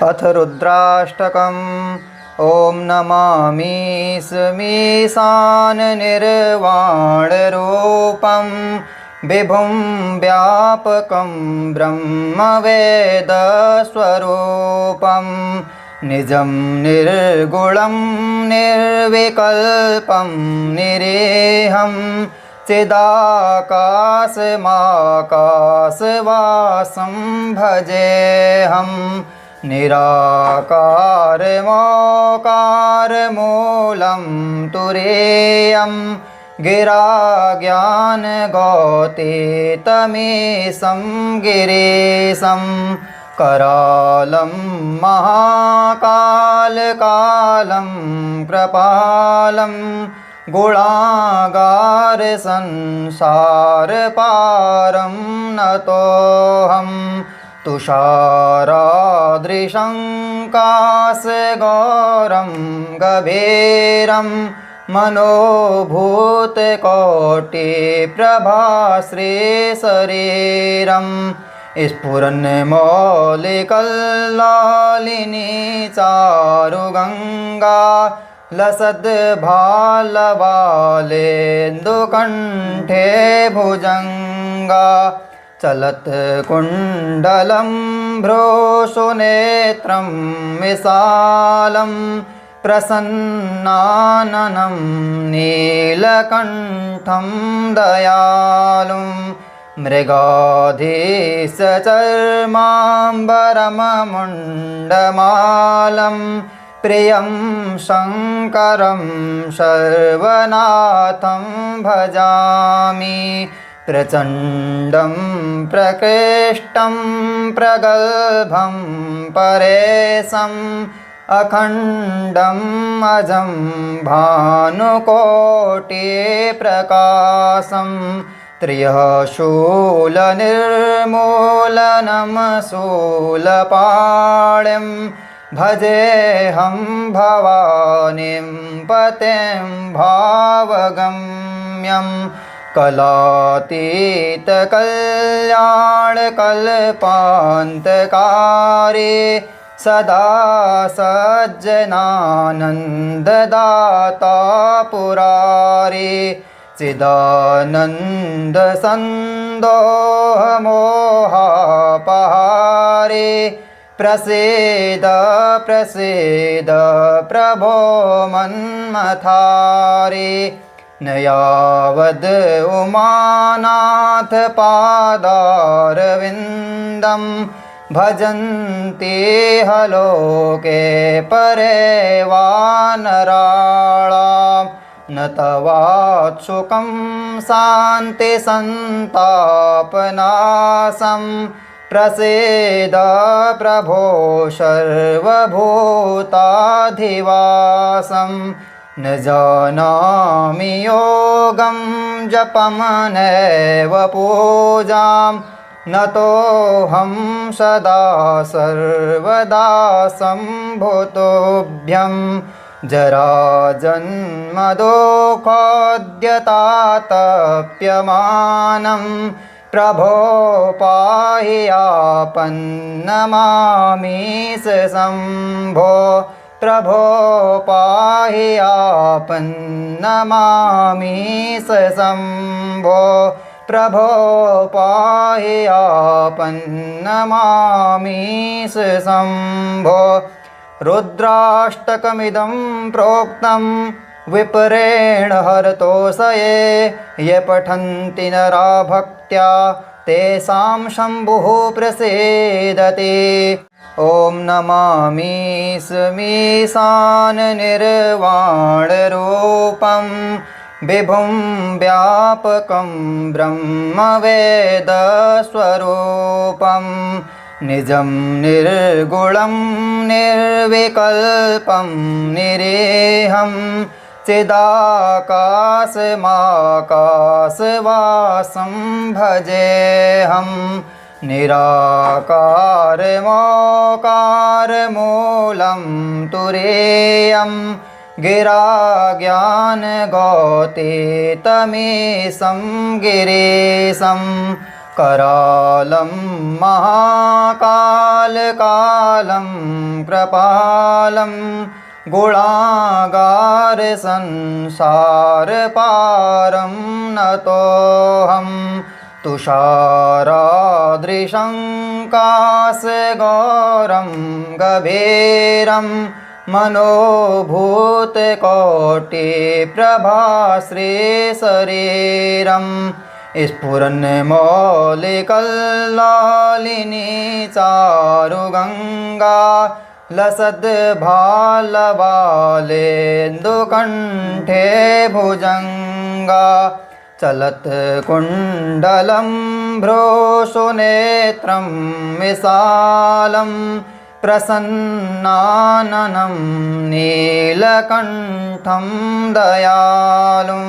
अथ रुद्राष्टकम्। ॐ नमामि स्मीशाननिर्वाणरूपं विभुं व्यापकं ब्रह्मवेदस्वरूपं निजं निर्गुणं निर्विकल्पं निरेहं चिदाकाशमाकाशवासं भजेऽहं निराकारमोकारमूलं तुरीयं गिराज्ञानगौतीतमीशं गिरीशं करालं महाकालकालं कृपालं गुणागारसंसारपारं नतोऽहं तुषारादृशं काशगौरं गभीरं मनोभूतकोटिप्रभाश्रीशरीरं स्फुरन्मौलिकल्लालिनी चारुगङ्गा लसद्भालवालेन्दुकण्ठे भुजङ्गा चलत्कुण्डलं भ्रूसुनेत्रं विशालं प्रसन्नाननं नीलकण्ठं दयालुं मृगाधीशचर्माम्बरममुण्डमालं प्रियं शङ्करं सर्वनाथं भजामि प्रचण्डं प्रकृष्टं प्रगल्भं परेशम् अखण्डम् अजं भानुकोटिप्रकाशं त्र्यशूलनिर्मूलनं शूलपाणिं भजेऽहं भवानीं पतिं भावगम्यं कलातीतकल्याणकल्पान्तकारी सदा सज्जनानन्ददाता पुरारी चिदानन्दसन्दोहमोहापहारी प्रसीद प्रसीद प्रभो मन्मथारी न यावद् उमानाथ पादारविन्दं भजन्ति हलोके परे वानराणां न तवात्सुकं शान्तिसन्तापनाशं प्रसीद प्रभो सर्वभूताधिवासं न जानामि योगं जपमनैव पूजां नतोऽहं सदा सर्वदा सम्भूतोऽभ्यं जराजन्मदुःखोद्यतातप्यमानं प्रभो पाहि आपन्नमामीश शम्भो प्रभो पाहि आपन्नमामीश शम्भो प्रभो पाहि आपन्नमामीश शम्भो। रुद्राष्टकमिदं प्रोक्तं विपरेण हरतोषये ये पठन्ति नरा भक्त्या तेषां शम्भुः प्रसीदति। ॐ नमामि स्मीशाननिर्वाणरूपं विभुं व्यापकं ब्रह्मवेदस्वरूपं निजं निर्गुणं निर्विकल्पं निरेहं चिदाकाशमाकाशवासं भजेऽहं निराकारमोकारमूलं तुरीयं गिराज्ञानगौतीतमीशं गिरीशं करालं महाकालकालं कृपालं गुणागार संसारपारं नतोऽहं तुषारादृशं काशगौरं गभीरं मनोभूतकोटिप्रभाश्रीशरीरं स्फुरन्मौलिकल्लालिनी चारुगङ्गा लसद्भालबालेन्दुकण्ठे भुजङ्गा चलत्कुण्डलं भ्रूसुनेत्रं विशालं प्रसन्नाननं नीलकण्ठं दयालुं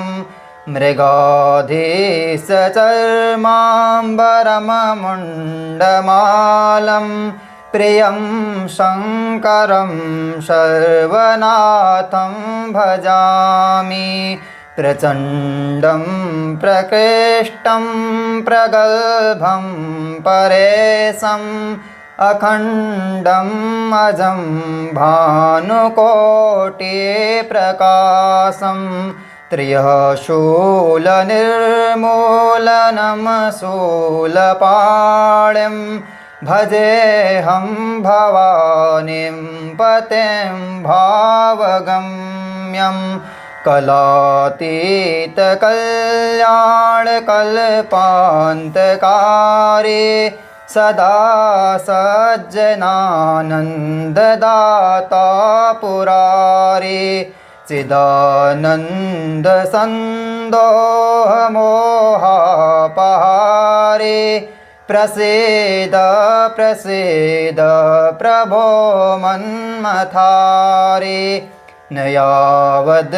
मृगाधीशचर्माम्बरममुण्डमालं प्रियं शङ्करं सर्वनाथं भजामि प्रचण्डं प्रकृष्टं प्रगल्भं परेशम् अखण्डम् अजं भानुकोटिप्रकाशं त्र्यशूलनिर्मूलनं शूलपाणिं भजेऽहं भवानीं पतिं भावगम्यं कलातीतकल्याणकल्पान्तकारी सदा सज्जनानन्ददाता पुरारी चिदानन्दसन्दोहमोहापहारी प्रसीद प्रसीद प्रभो मन्मथारी न यावद्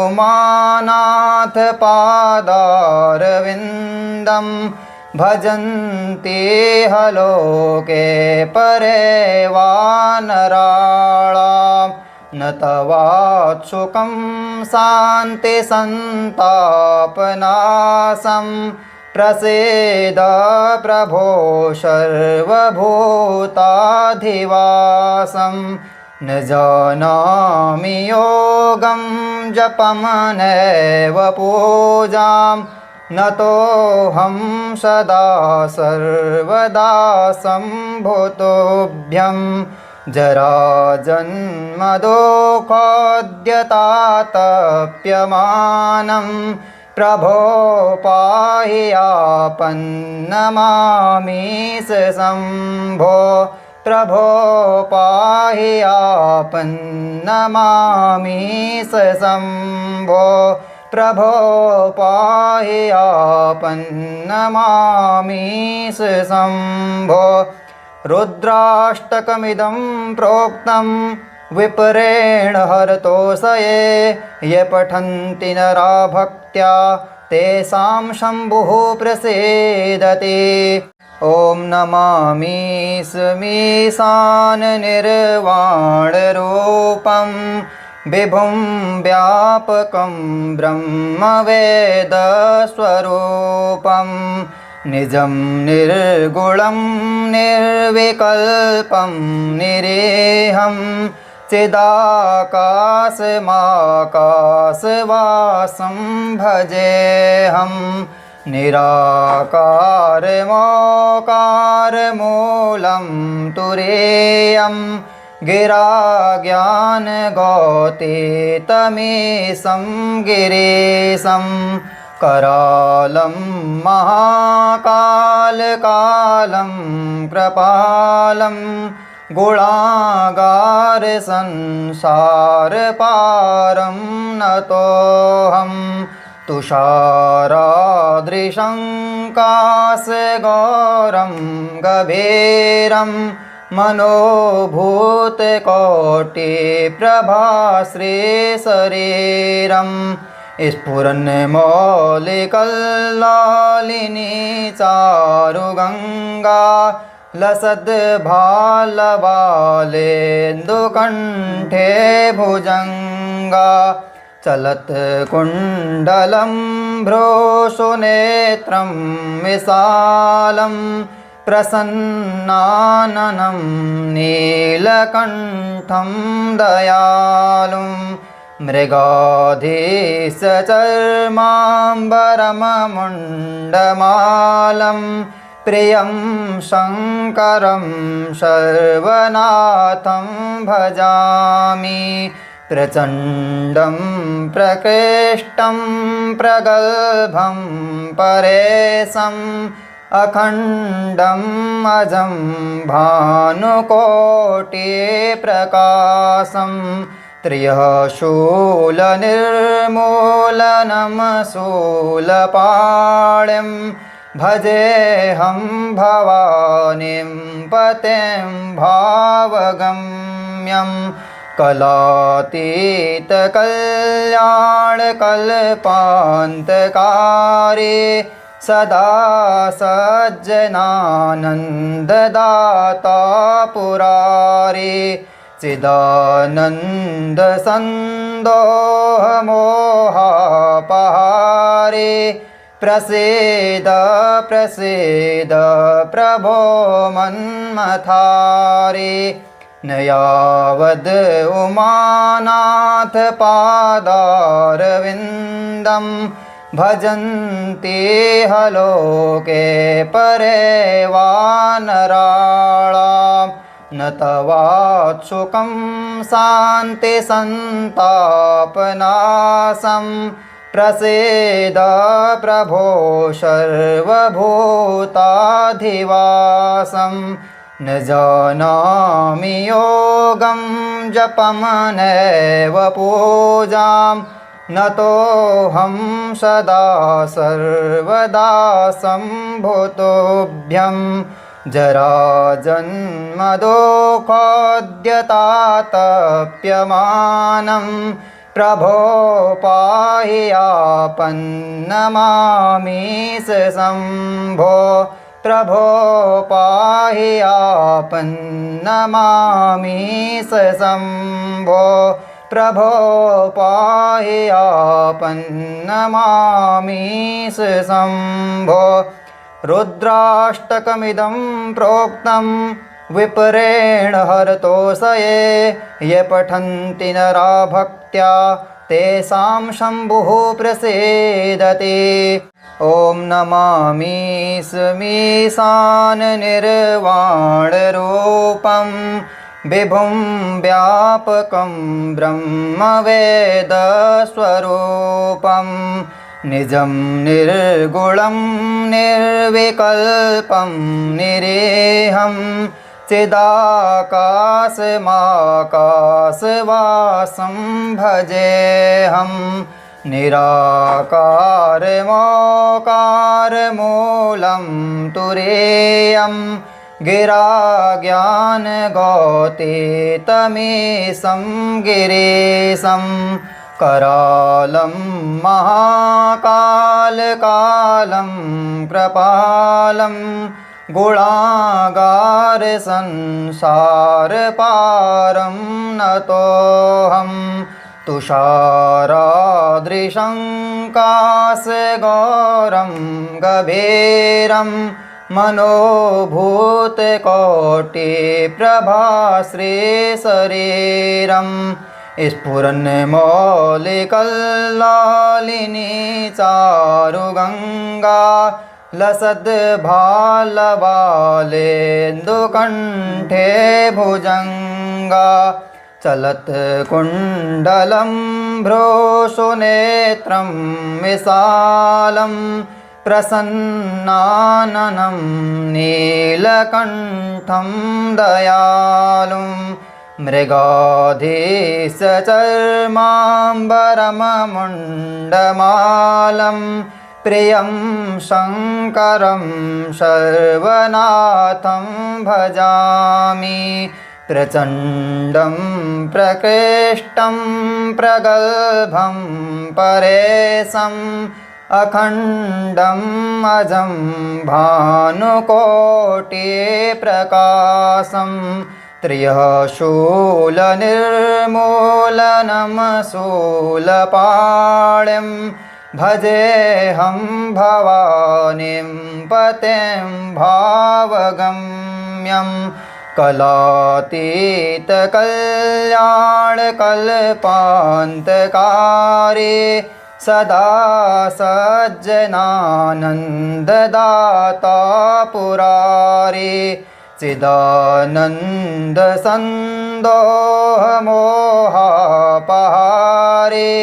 उमानाथ पादारविन्दं भजन्ति हलोके परे वानराणां न तवात्सुकं शान्तिसन्तापनाशं प्रसीद प्रभो सर्वभूताधिवासं न जानामि योगं जपं नैव पूजां नतोऽहं सदा सर्वदा सम्भुतोऽभ्यं जराजन्मदुःखोद्यतातप्यमानं प्रभो पाहि आपन्नमामीश शम्भो प्रभो पाहि आपन्नमामीश शम्भो प्रभो पाहि आपन्नमामीश शम्भो रुद्राष्टकमिदं प्रोक्तं विपरेण हरतोषये ये पठन्ति नरा भक्त्या तेषां शम्भुः प्रसीदति ॐ नमामि स्मीशाननिर्वाणरूपं विभुं व्यापकं ब्रह्मवेदस्वरूपं निजं निर्गुणं निर्विकल्पं निरेहं चिदाकाशमाकाशवासं भजेऽहं निराकारमोकारमूलं तुरीयं गिराज्ञानगौतीतमीशं गिरीशं करालं महाकालकालं कृपालं गुणागार संसारपारं नतोऽहं तुषारादृशं काशगौरं गभीरं मनोभूतकोटिप्रभाश्रीशरीरं स्फुरन्मौलिकल्लालिनी चारुगङ्गा लसद्भालबालेन्दुकण्ठे भुजङ्गा चलत्कुण्डलं भ्रूसुनेत्रं विशालं प्रसन्नाननं नीलकण्ठं दयालुं मृगाधीशचर्माम्बरममुण्डमालं प्रियं शङ्करं सर्वनाथं भजामि प्रचण्डं प्रकृष्टं प्रगल्भं परेशम् अखण्डम् अजं भानुकोटिप्रकाशं त्र्यशूलनिर्मूलनमशूलपाणिं भजेऽहं भवानीं पतिं भावगम्यं कलातीतकल्याणकल्पान्तकारी सदा सज्जनानन्ददाता पुरारी चिदानन्दसन्दोहमोहापहारी प्रसीद प्रसीद प्रभो मन्मथारी न यावद् उमानाथ पादारविन्दं भजन्ति हलोके परे वानराणां न तवात्सुकं शान्तिसन्तापनाशं प्रसीद प्रभो सर्वभूताधिवासं न जानामि योगं जपमनैव पूजां न तोऽहं सदा सर्वदा सम्भुतोऽभ्यं जराजन्मदुःखोद्यतातप्यमानं प्रभो पाहि आपन्नमामीश शम्भो प्रभो पाहि आपन्नमामीश शम्भो प्रभो पाहि आपन्नमामीश शम्भो रुद्राष्टकमिदं प्रोक्तं विपरेण हरतोषये ये पठन्ति नरा भक्त्या तेषां शम्भुः प्रसीदति ॐ नमामि स्मीशाननिर्वाणरूपं विभुं व्यापकं ब्रह्मवेदस्वरूपं निजं निर्गुणं निर्विकल्पं निरेहं चिदाकाशमाकाशवासं भजेऽहं निराकारमोकारमूलं तुरीयं गिराज्ञानगौतीतमीशं गिरीशं करालं महाकालकालं कृपालं गुणागारसंसारपारं नतोऽहं तुषारादृशं काशगौरं गभीरं मनोभूतकोटिप्रभाश्रीशरीरं स्फुरन्मौलिकल्लालिनी चारुगङ्गा लसद्भालवालेन्दुकण्ठे भुजङ्गा चलत्कुण्डलं भ्रूसुनेत्रं विशालं प्रसन्नाननं नीलकण्ठं दयालुं मृगाधीशचर्माम्बरममुण्डमालं प्रियं शङ्करं सर्वनाथं भजामि प्रचण्डं प्रकृष्टं प्रगल्भं परेशम् अखण्डम् अजं भानुकोटिप्रकाशं त्रियः शूलनिर्मूलनं शूलपाणिं भजेऽहं भवानीं पतिं भावगम्यं कलातीतकल्याणकल्पान्तकारी सदा सज्जनानन्ददाता पुरारी चिदानन्दसन्दोहमोहापहारी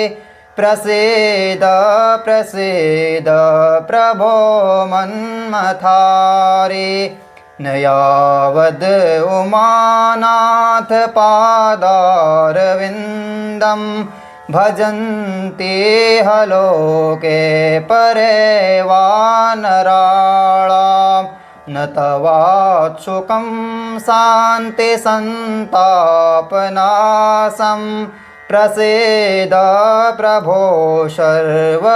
प्रसीद प्रसीद प्रभो मन्मथारी न यावद् उमानाथ पादारविन्दं भजन्ति हलोके परे वानराणां न तवात्सुकं शान्तिसन्तापनाशं प्रसीद प्रभो सर्वभूताधिवासं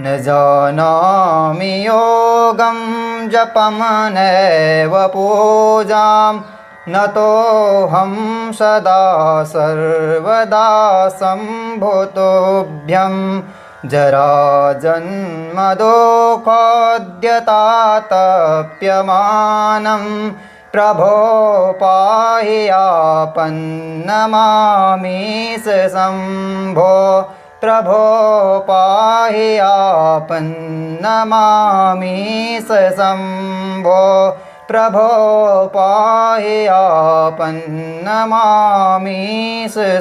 न जानामि योगं जपं नैव पूजां न तोऽहं सदा सर्वदा सम्भुतोऽभ्यं जराजन्मदुःखोद्यतातप्यमानं प्रभो पाहि आपन्नमामीश शम्भो प्रभो पाहि आपन्नमामीश शम्भो प्रभो पाहि आपन्नमामीश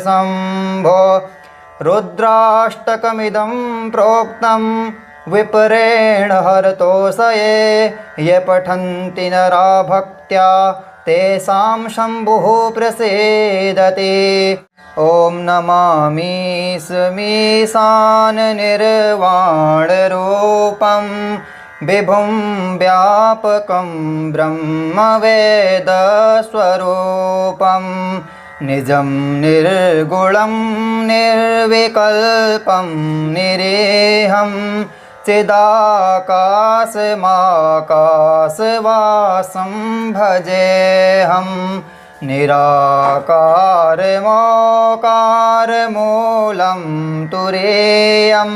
शम्भो रुद्राष्टकमिदं प्रोक्तं विपरेण हरतोषये ये पठन्ति नरा भक्त्या तेषां शम्भुः प्रसीदति। ॐ नमामि स्मीशाननिर्वाणरूपं विभुं व्यापकं ब्रह्मवेदस्वरूपं निजं निर्गुणं निर्विकल्पं निरेहं चिदाकाशमाकाशवासं भजेऽहं निराकारमोकारमूलं तुरीयं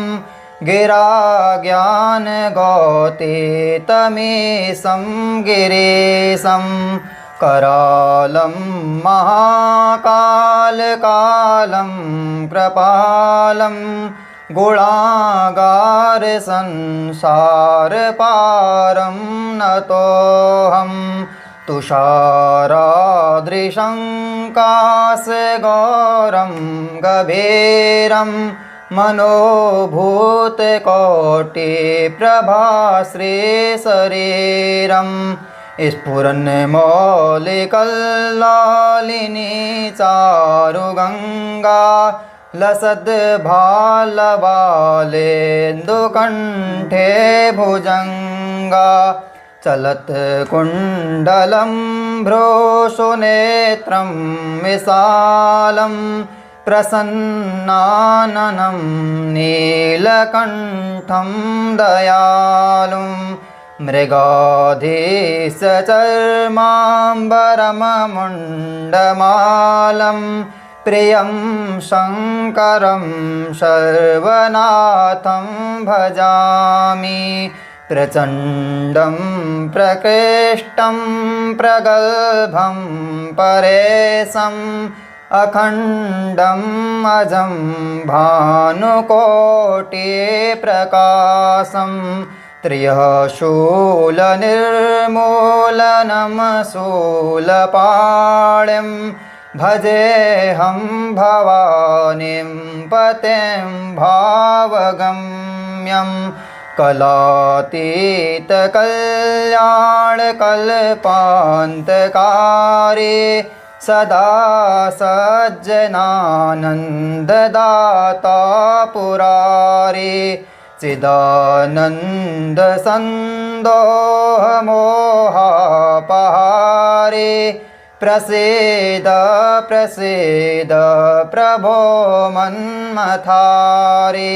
गिराज्ञानगौतीतमीशं गिरीशं करालं महाकालकालं कृपालं गुणागारसंसारपारं नतोऽहं तुषारादृशं काशगौरं गभीरं मनोभूतकोटिप्रभाश्रीशरीरं स्फुरन्मौलिकल्लालिनी चारुगङ्गा लसद्भालबालेन्दुकण्ठे भुजङ्गा चलत्कुण्डलं भ्रूसुनेत्रं विशालं प्रसन्नाननं नीलकण्ठं दयालुं मृगाधीशचर्माम्बरममुण्डमालं प्रियं शङ्करं सर्वनाथं भजामि प्रचण्डं प्रकृष्टं प्रगल्भं परेशम् अखण्डम् अजं भानुकोटिप्रकाशं त्रियः शूलनिर्मूलनं शूलपाणिं भजेऽहं भवानीं पतिं भावगम्यं कलातीतकल्याणकल्पान्तकारी सदा सज्जनानन्ददाता पुरारी चिदानन्दसन्दोहमोहापहारी प्रसीद प्रसीद प्रभो मन्मथारी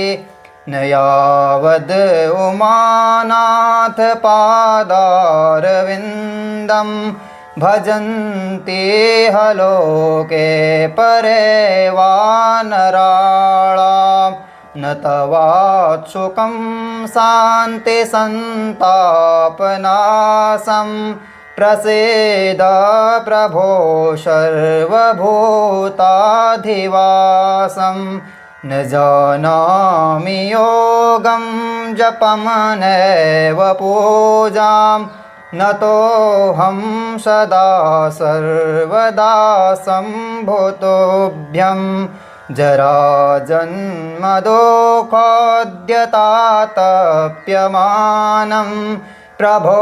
न यावद् उमानाथ पादारविन्दं भजन्ति हलोके परे वानराणां न तवात्सुकं शान्तिसन्तापनाशं प्रसीद प्रभो सर्वभूताधिवासं न जानामि योगं जपमनैव पूजां न तोऽहं सदा सर्वदा सम्भुतोऽभ्यं जराजन्मदुःखोद्यतातप्यमानं प्रभो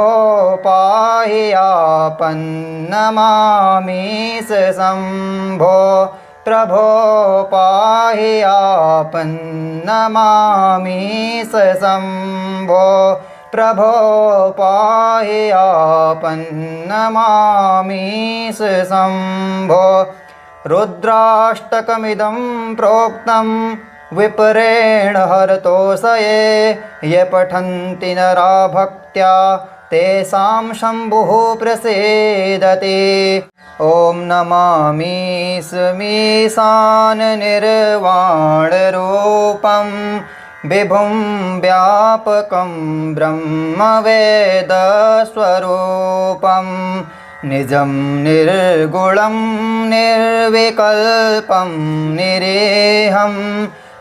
पाहि आपन्नमामीश शम्भो प्रभो पाहि आपन्नमामीश शम्भो प्रभो पाहि आपन्नमामीश शम्भो रुद्राष्टकमिदं प्रोक्तं विपरेण हरतोषये ये पठन्ति नरा भक्त्या तेषां शम्भुः प्रसीदति। ॐ नमामीशमीशाननिर्वाणरूपं विभुं व्यापकं ब्रह्मवेदस्वरूपं निजं निर्गुणं निर्विकल्पं निरेहं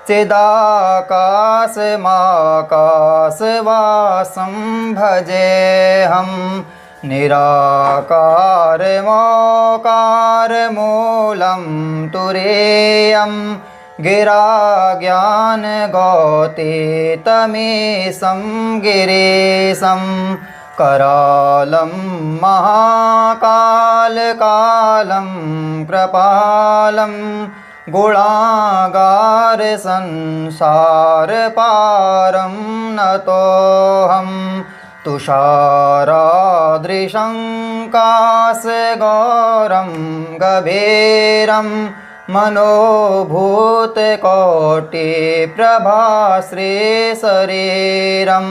चिदाकाशमाकाशवासं भजेऽहं निराकारमोकारमूलं तुरीयं गिराज्ञानगौतीतमीशं गिरीशं करालं महाकालकालं कृपालं गुणागारसंसारपारं नतोऽहं तुषारादृशं काशगौरं गभीरं मनोभूतकोटिप्रभाश्रीशरीरं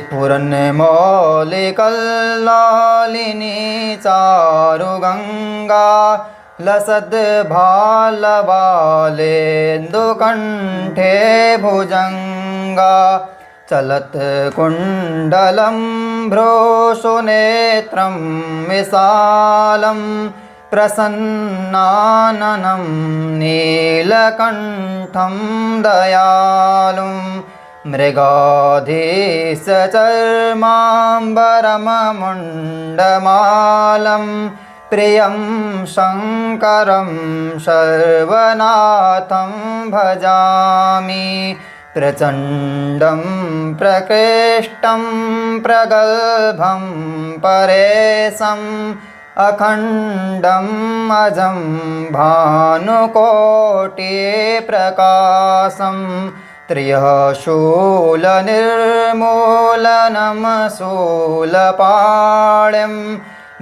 स्फुरन्मौलिकल्लालिनी चारुगङ्गा लसद्भालवालेन्दुकण्ठे भुजङ्गा चलत्कुण्डलं भ्रूसुनेत्रं विशालं प्रसन्नाननं नीलकण्ठं दयालुं मृगाधीशचर्माम्बरममुण्डमालं प्रियं शङ्करं सर्वनाथं भजामि प्रचण्डं प्रकृष्टं प्रगल्भं परेशम् अखण्डम् अजं भानुकोटिप्रकाशं त्र्यशूलनिर्मूलनं शूलपाणिं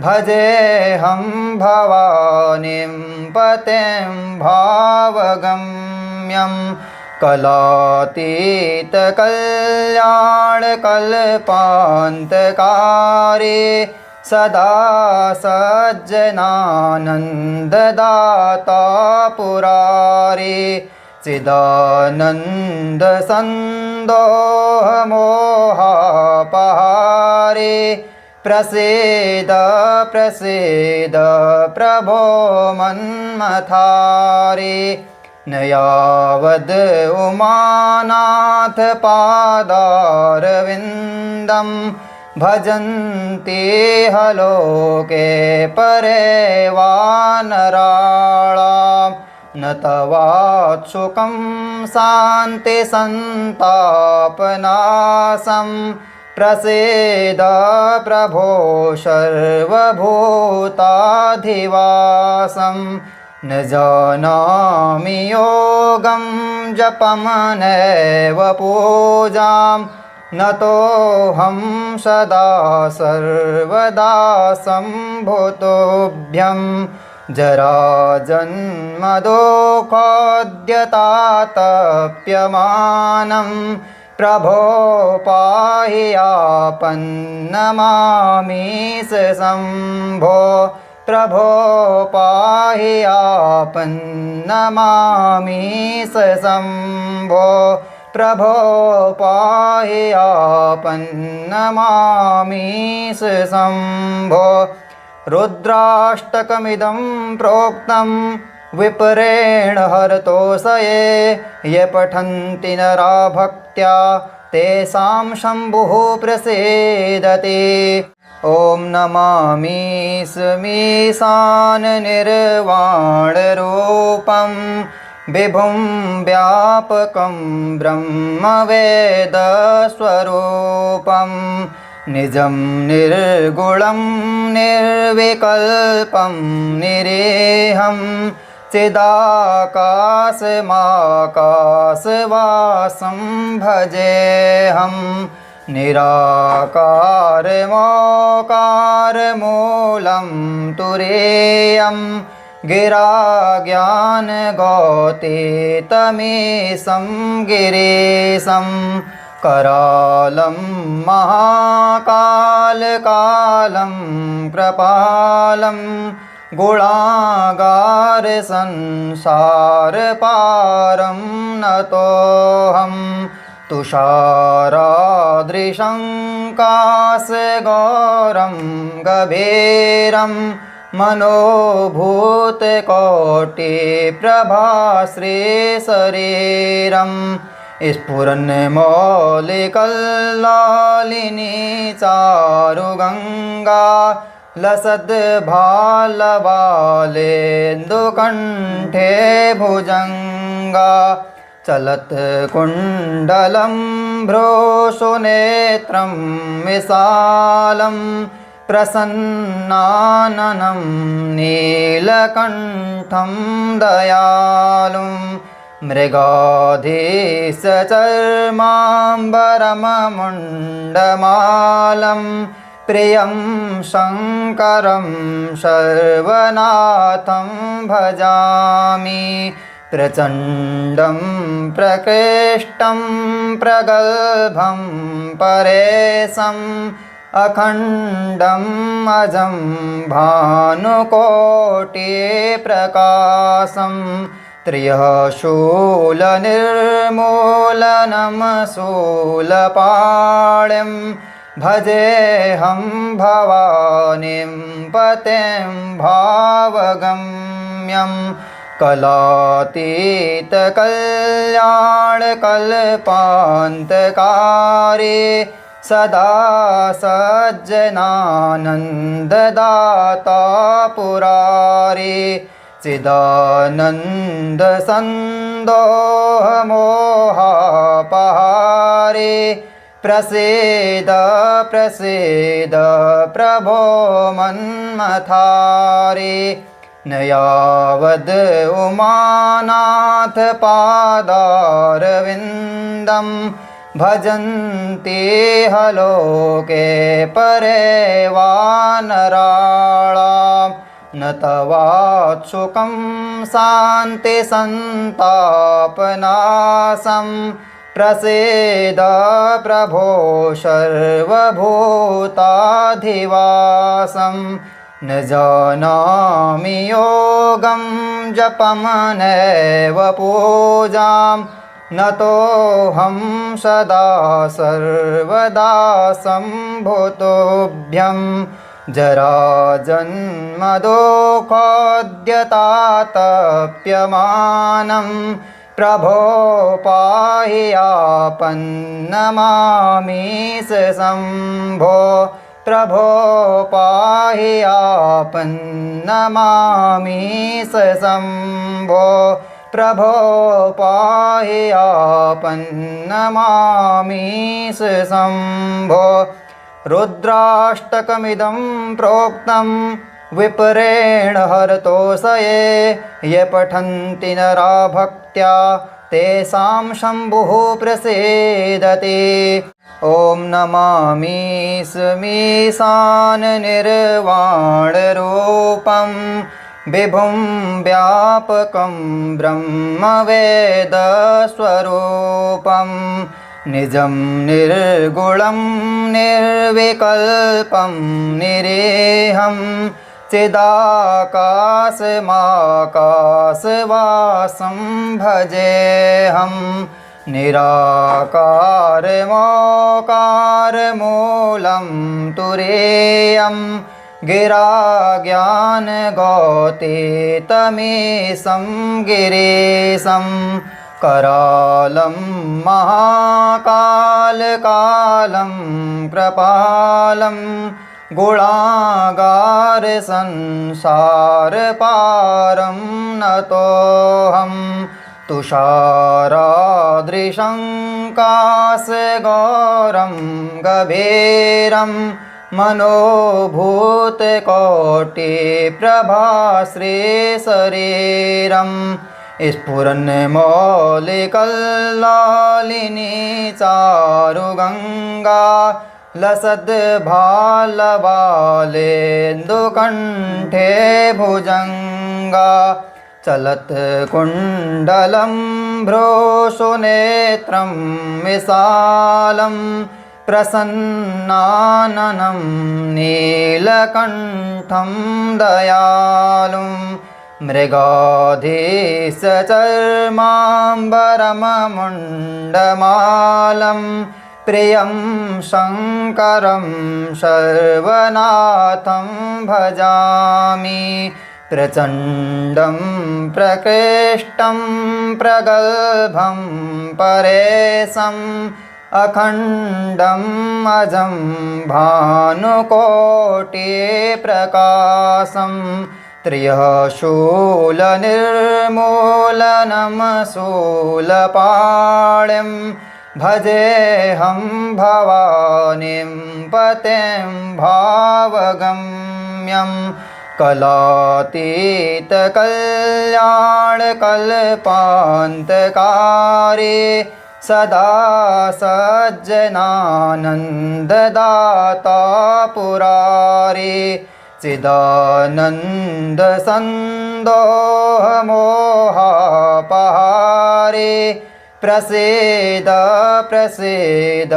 भजेऽहं भवानीं पतिं भावगम्यं कलातीतकल्याणकल्पान्तकारी सदा सज्जनानन्ददाता पुरारी चिदानन्दसन्दोहमोहापहारी प्रसीद प्रसीद प्रभो मन्मथारी न यावद् उमानाथ पादारविन्दं भजन्ति हलोके परे वानराणां न तवात्सुकं शान्तिसन्तापनाशं प्रसीद प्रभो सर्वभूताधिवासं न जानामि योगं जपमनैव पूजां न तोऽहं सदा सर्वदा सम्भुतोऽभ्यं जराजन्मदुःखोद्यतातप्यमानं प्रभो पाहि आपन्नमामीश शम्भो प्रभो पाहि आपन्नमामीश शम्भो प्रभो पाहि आपन्नमामीश शम्भो रुद्राष्टकमिदं प्रोक्तं विपरेण हरतोषये ये पठन्ति नरा भक्त्या तेषां शम्भुः प्रसीदति। ॐ नमामि स्मीशाननिर्वाणरूपं विभुं व्यापकं ब्रह्मवेदस्वरूपं निजं निर्गुणं निर्विकल्पं निरेहं चिदाकाशमाकाशवासं भजेऽहं निराकारमोकारमूलं तुरीयं गिराज्ञानगौतीतमीशं गिरीशं करालं महाकालकालं कृपालं गुणागारसंसारपारं नतोऽहं तुषारादृशं काशगौरं गभीरं मनोभूतकोटिप्रभाश्रीशरीरं स्फुरन्मौलिकल्लालिनी चारुगङ्गा लसद्भालवालेन्दुकण्ठे भुजङ्गा चलत्कुण्डलं भ्रूसुनेत्रं विशालं प्रसन्नाननं नीलकण्ठं दयालुं मृगाधीशचर्माम्बरममुण्डमालं प्रियं शङ्करं सर्वनाथं भजामि प्रचण्डं प्रकृष्टं प्रगल्भं परेशम् अखण्डम् अजं भानुकोटिप्रकाशं त्र्यशूलनिर्मूलनं शूलपाणिं भजेऽहं भवानीं पतिं भावगम्यं कलातीतकल्याणकल्पान्तकारी सदा सज्जनानन्ददाता पुरारी चिदानन्दसन्दोहमोहापहारी प्रसीद प्रसीद प्रभो मन्मथारी न यावद् उमानाथ पादारविन्दं भजन्ति हलोके परे वानराणां न तवात्सुकं शान्तिसन्तापनाशं प्रसीद प्रभो सर्वभूताधिवासं न जानामि योगं जपमनैव पूजां नतोऽहं सदा सर्वदा सम्भुतोऽभ्यं जराजन्मदुःखोद्यतातप्यमानं प्रभो पाहि आपन्नमामीश शम्भो प्रभो पाहि आपन्नमामीश शम्भो प्रभो पाहि आपन्नमामीश शम्भो रुद्राष्टकमिदं प्रोक्तं विपरेण हरतोषये ये पठन्ति नरा भक्त्या तेषां शम्भुः प्रसीदति। ॐ नमामि स्मीशाननिर्वाणरूपं विभुं व्यापकं ब्रह्मवेदस्वरूपं निजं निर्गुणं निर्विकल्पं निरेहं चिदाकाशमाकाशवासं भजेऽहं निराकारमोकारमूलं तुरीयं गिराज्ञानगौतीतमीशं गिरीशं करालं महाकालकालं कृपालं गुणागारसंसारपारं नतोऽहं तुषारादृशं काशगौरं गभीरं मनोभूतकोटिप्रभाश्रीशरीरं स्फुरन्मौलिकल्लालिनी चारुगङ्गा लसद्भालवालेन्दुकण्ठे भुजङ्गा चलत्कुण्डलं भ्रूसुनेत्रं विशालं प्रसन्नाननं नीलकण्ठं दयालुं मृगाधीशचर्माम्बरममुण्डमालं प्रियं शङ्करं सर्वनाथं भजामि प्रचण्डं प्रकृष्टं प्रगल्भं परेशम् अखण्डम् अजं भानुकोटिप्रकाशं त्र्यशूलनिर्मूलनं शूलपाणिं भजेऽहं भवानीं पतिं भावगम्यं कलातीतकल्याणकल्पान्तकारी सदा सज्जनानन्ददाता पुरारी चिदानन्दसन्दोहमोहापहारी प्रसीद प्रसीद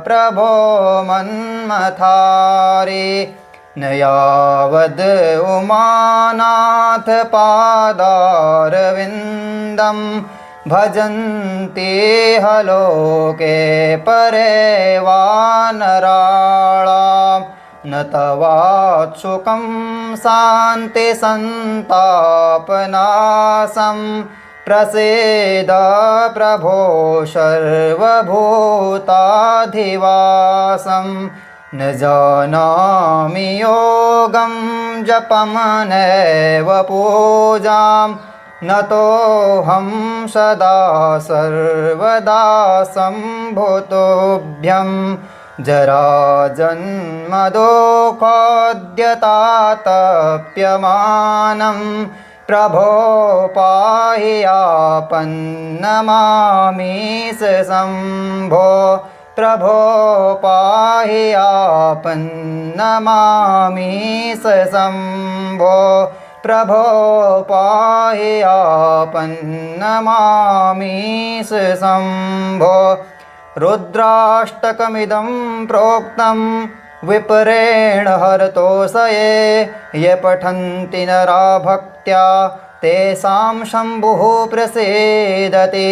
प्रभो मन्मथारी न यावद् उमानाथ पादारविन्दं भजन्ति हलोके परे वानराणां न तवात्सुकं शान्तिसन्तापनाशं प्रसीद प्रभो सर्वभूताधिवासं न जानामि योगं जपमनैव पूजां नतोऽहं सदा सर्वदा सम्भुतोऽभ्यं जराजन्मदुःखोद्यतातप्यमानं प्रभो पाहि आपन्नमामीश शम्भो प्रभो पाहि आपन्नमामीश शम्भो प्रभो पाहि आपन्नमामीश शम्भो रुद्राष्टकमिदं प्रोक्तं विपरेण हरतोषये ये पठन्ति नरा भक्त्या तेषां शम्भुः प्रसीदति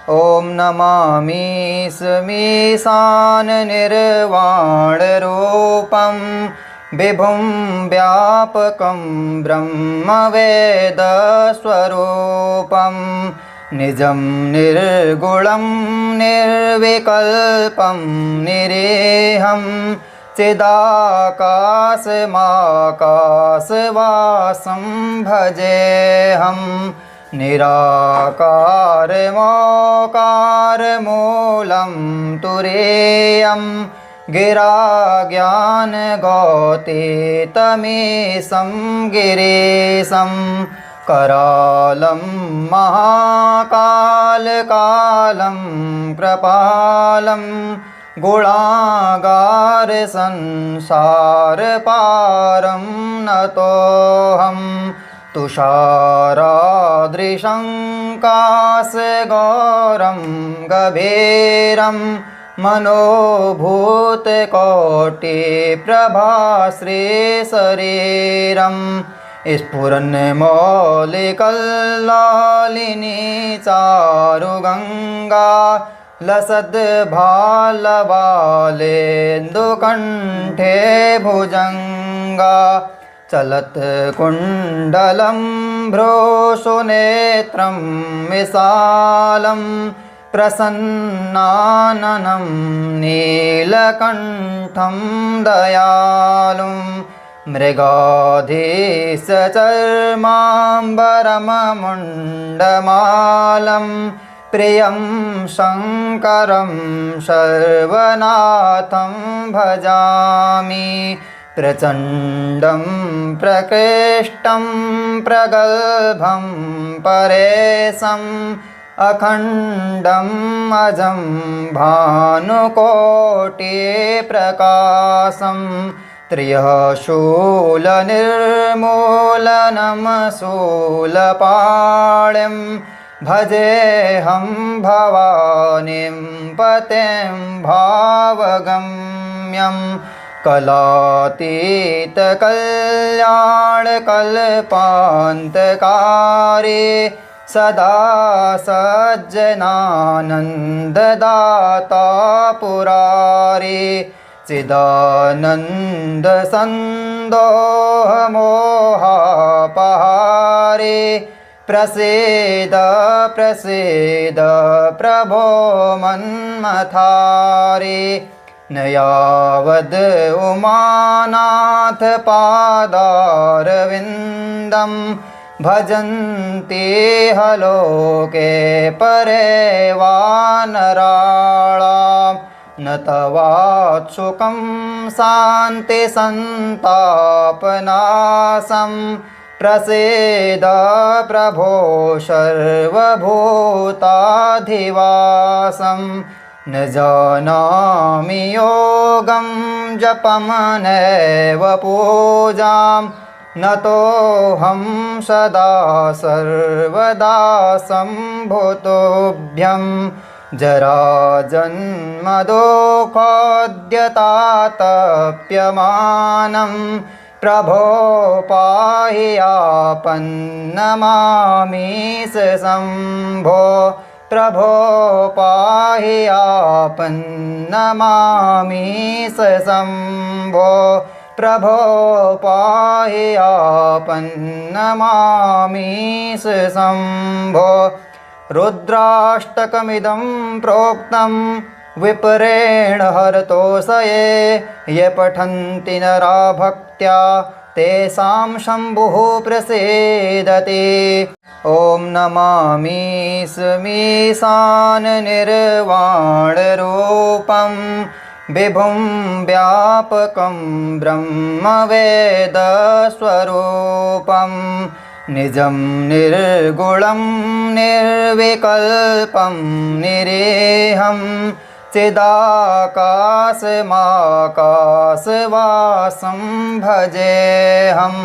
ॐ नमामीशमीशाननिर्वाणरूपं विभुं व्यापकं ब्रह्मवेदस्वरूपं निजं निर्गुणं निर्विकल्पं निरेहं चिदाकाशमाकाशवासं भजेऽहं निराकारमोकारमूलं तुरीयं गिराज्ञानगौतीतमीशं गिरीशं करालं महाकालकालं कृपालं गुणागारसंसारपारं नतोऽहं तुषारादृशं काशगौरं गभीरं मनोभूतकोटिप्रभाश्रीशरीरं स्फुरन्मौलिकल्लालिनी चारुगङ्गा लसद्भालबालेन्दुकण्ठे भुजङ्गा चलत्कुण्डलं भ्रूसुनेत्रं विशालं प्रसन्नाननं नीलकण्ठं दयालुं मृगाधीशचर्माम्बरममुण्डमालं प्रियं शङ्करं सर्वनाथं भजामि प्रचण्डं प्रकृष्टं प्रगल्भं परेशम् अखण्डम् अजं भानुकोटिप्रकाशं त्र्यशूलनिर्मूलनमशूलपाणिं भजेऽहं भवानीं पतिं भावगम्यं कलातीतकल्याणकल्पान्तकारी सदा सज्जनानन्ददाता पुरारी चिदानन्दसन्दोहमोहापहारी प्रसीद प्रसीद प्रभो मन्मथारी न यावद् उमानाथ पादारविन्दं भजन्ति हलोके परे वानराणां न तवात्सुकं शान्तिसन्तापनाशं प्रसीद प्रभो सर्वभूताधिवासं न जानामि योगं जपमनैव पूजां नतोऽहं सदा सर्वदा सम्भुतोऽभ्यं जराजन्मदुःखोद्यतातप्यमानं प्रभो पाहि आपन्नमामीश शम्भो प्रभो पाहि आपन्नमामीश शम्भो प्रभो पाहि आपन्नमामीश शम्भो रुद्राष्टकमिदं प्रोक्तं विपरेण हरतोषये ये पठन्ति नरा भक्त्या तेषां शम्भुः प्रसीदति ॐ नमामि स्मीशाननिर्वाणरूपं विभुं व्यापकं ब्रह्मवेदस्वरूपं निजं निर्गुणं निर्विकल्पं निरेहं चिदाकाशमाकाशवासं भजेऽहं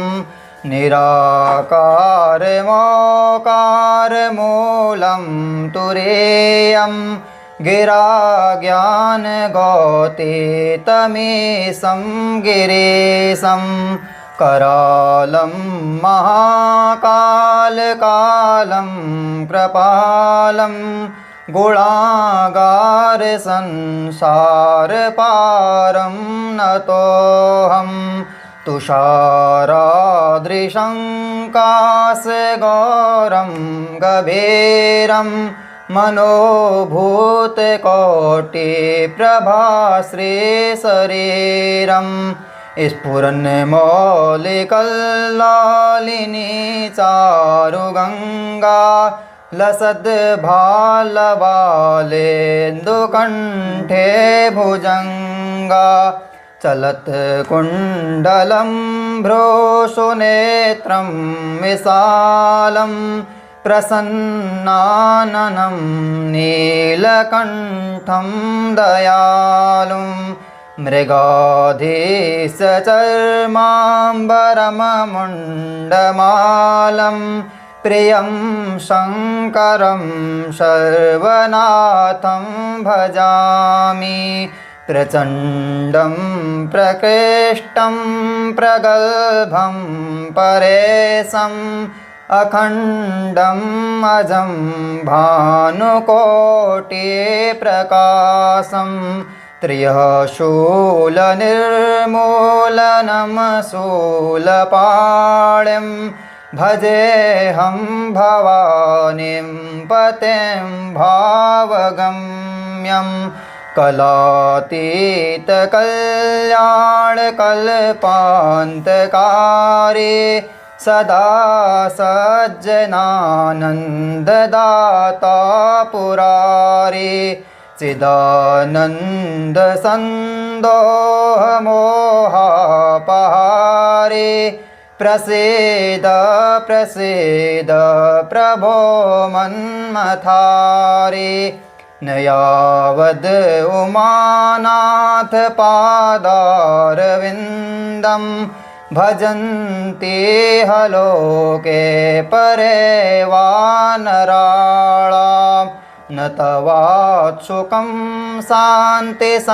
निराकारमोकारमूलं तुरीयं गिराज्ञानगौतीतमीशं गिरीशं करालं महाकालकालं कृपालं गुणागारसंसारपारं नतोऽहं तुषारादृशं काशगौरं गभीरं मनोभूतकोटिप्रभाश्रीशरीरं स्फुरन्मौलिकल्लालिनी चारुगङ्गा लसद्भालबालेन्दुकण्ठे भुजङ्गा चलत्कुण्डलं भ्रूसुनेत्रं विशालं प्रसन्नाननं नीलकण्ठं दयालुं मृगाधीशचर्माम्बरममुण्डमालं प्रियं शङ्करं सर्वनाथं भजामि प्रचण्डं प्रकृष्टं प्रगल्भं परेशम् अखण्डम् अजं भानुकोटिप्रकाशं त्र्यशूलनिर्मूलनं शूलपाणिं भजेऽहं भवानीं पतिं भावगम्यं कलातीतकल्याणकल्पान्तकारी सदा सज्जनानन्ददाता पुरारी चिदानन्दसन्दोहमोहापहारी प्रसीद प्रसीद प्रभो मन्मथारी न यावद् उमानाथ पादारविन्दं भजन्ति हलोके परे वानराणां न तवात्सुकं शान्तिसन्तापनाशं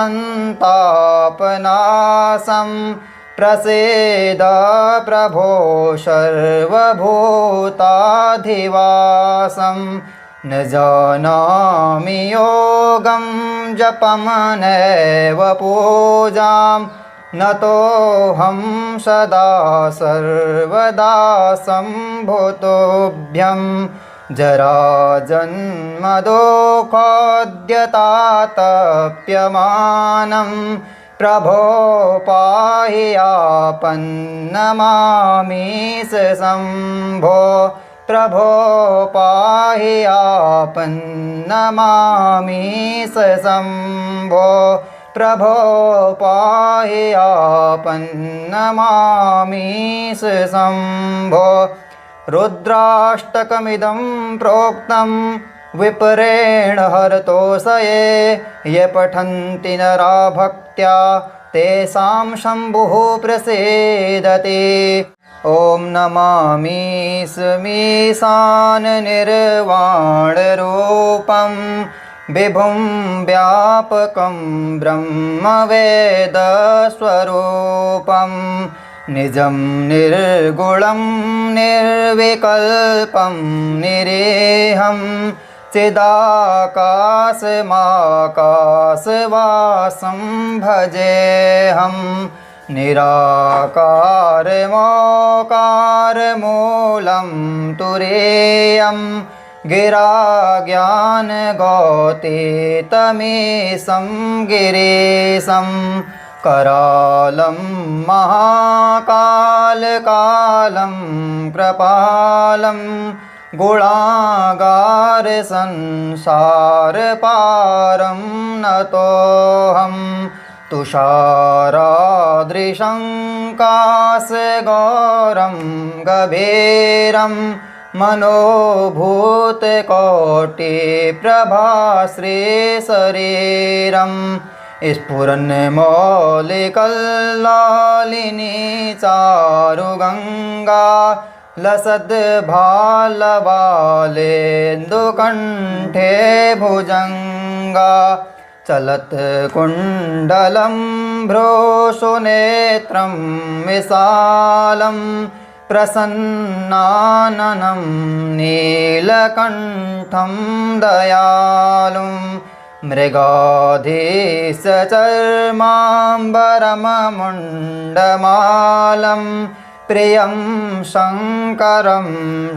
प्रसीद प्रभो सर्वभूताधिवासं न जानामि योगं जपमनैव पूजां न तोऽहं सदा सर्वदा सम्भुतोऽभ्यं जराजन्मदुःखोद्यतातप्यमानं प्रभो पाहि आपन्नमामीश शम्भो प्रभो पाहि आपन्नमामीश शम्भो प्रभो पाहि आपन्नमामीश शम्भो रुद्राष्टकमिदं प्रोक्तं विपरेण हरतोषये ये पठन्ति नरा भक्त्या तेषां शम्भुः प्रसीदति ॐ नमामीशमीशाननिर्वाणरूपं विभुं व्यापकं ब्रह्मवेदस्वरूपं निजं निर्गुणं निर्विकल्पं निरेहं चिदाकाशमाकाशवासं भजेऽहं निराकारमोकारमूलं तुरीयं गिराज्ञानगौतीतमीशं गिरीशं करालं महाकालकालं कृपालं गुणागारसंसारपारं नतोऽहं तुषारादृशं काशगौरं गभीरं मनोभूतकोटिप्रभाश्रीशरीरं स्फुरन्मौलिकल्लालिनी चारुगङ्गा लसद्भालवालेन्दुकण्ठे भुजङ्गा चलत्कुण्डलं भ्रूसुनेत्रं विशालं प्रसन्नाननं नीलकण्ठं दयालुं मृगाधीशचर्माम्बरममुण्डमालं प्रियं शङ्करं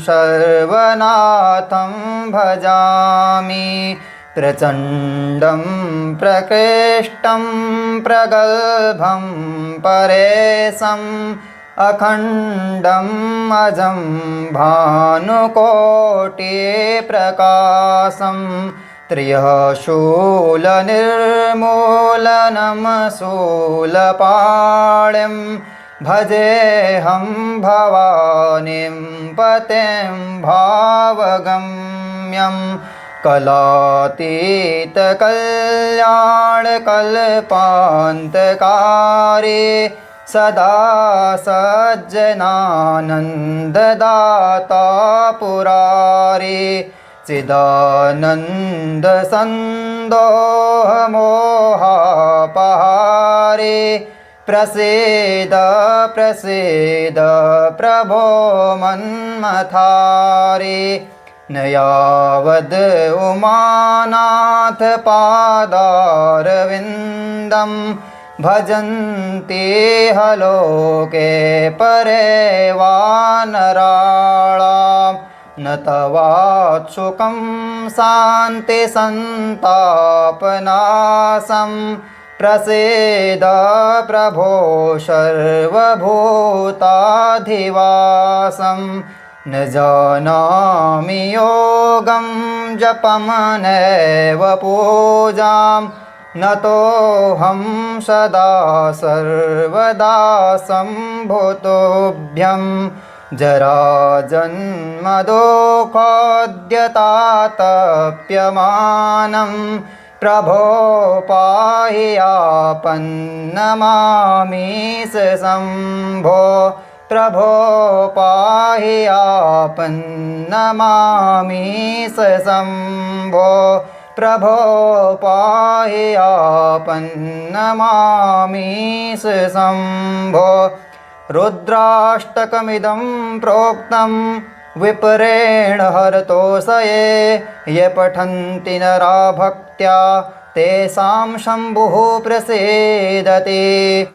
सर्वनाथं भजामि प्रचण्डं प्रकृष्टं प्रगल्भं परेशम् अखण्डम् अजं भानुकोटिप्रकाशं त्र्यशूलनिर्मूलनं शूलपाणिं भजेऽहं भवानीं पतिं भावगम्यं कलातीतकल्याणकल्पान्तकारे सदा सज्जनानन्ददाता पुरारे चिदानन्दसन्दोहमोहापहारे प्रसीद प्रसीद प्रभो मन्मथारे न यावद् उमानाथ पादारविन्दं भजन्ति हलोके परे वानराणां न तवात्सुकं शान्तिसन्तापनाशं प्रसीद प्रभो सर्वभूताधिवासं न जानामि योगं जपं नैव पूजां न तोऽहं सदा सर्वदा सम्भुतोऽभ्यं जराजन्मदुःखोद्यतातप्यमानं प्रभो पाहि आपन्नमामीश शम्भो प्रभो पाहि आपन्नमामीश शम्भो प्रभो पाहि आपन्नमामीश शम्भो रुद्राष्टकमिदं प्रोक्तं विपरेण हरतोषये ये पठन्ति नरा भक्त्या तेषां शम्भुः प्रसीदति।